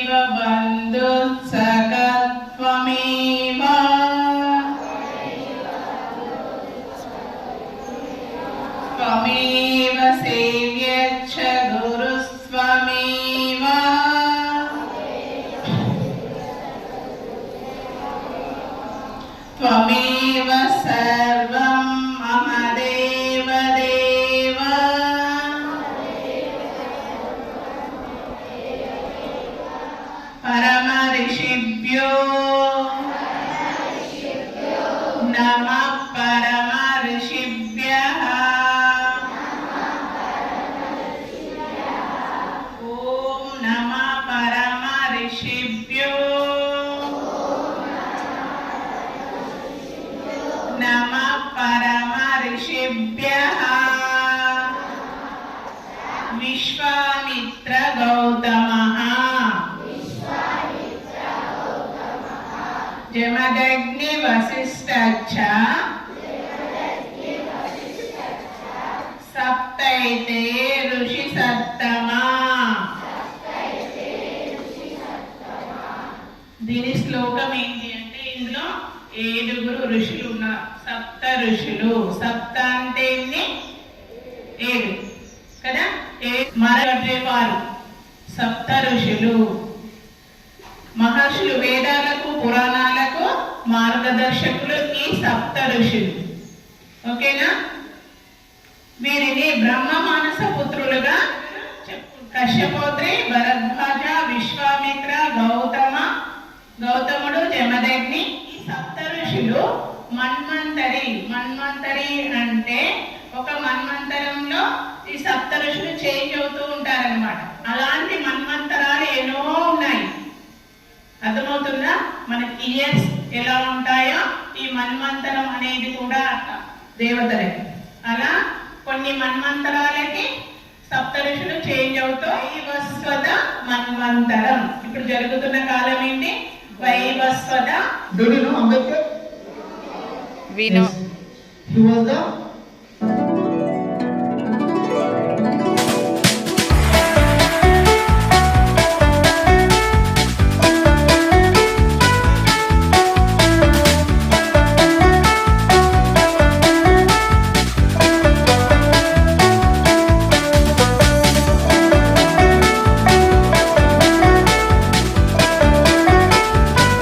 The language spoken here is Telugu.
बन्धुसखत्वमेव त्वमेव सेव्यच्च गुरुस्त्वमेव त्वमेव सर्वं मम देवदेव परम ऋषिभ्यो नमः परम ऋषिभ्यः ॐ नमः परम ऋषिभ्यो नमः परम ऋषिभ्यः विश्वामित्र गौतमः जमदग्नि वसिष्ठश्च सप्तैते ऋषि सत्तमा దీని శ్లోకం ఏంటి అంటే ఇందులో 7 ఋషులు ఉన్నారు. సప్త ఋషులు. సప్త అంటే ఎన్ని? 7 కదా. వారు సప్త ఋషులు. మహర్షులు వేదాలకు పురాణాలకు మార్గదర్శకులు ఈ సప్త ఋషులు. ఓకేనా? వీరిని బ్రహ్మ మానస పుత్రులుగా కశ్యపోత్రి, భరద్వాజ, విశ్వామిత్ర, గౌతముడు, జమదగ్ని. ఈ సప్త ఋషులు మన్వంతరి అంటే ఒక మన్వంతరంలో ఈ సప్త ఋషులు చేంజ్ అవుతూ ఉంటారనమాట. అలాంటి మన్వంతరాలు ఎన్నో ఉన్నాయి. అర్థమవుతుందా? మనకి ఇయర్స్ ఎలా ఉంటాయో ఈ మన్వంతరం అనేది కూడా దేవతలకి అలా కొన్ని మన్వంతరాలకి సప్త ఋషులు చేంజ్ అవుతూ వైవస్వత మన్వంతరం. ఇప్పుడు జరుగుతున్న కాలం ఏంటి? వైవస్వత. Do you know Ambedkar? We know. Yes. He was the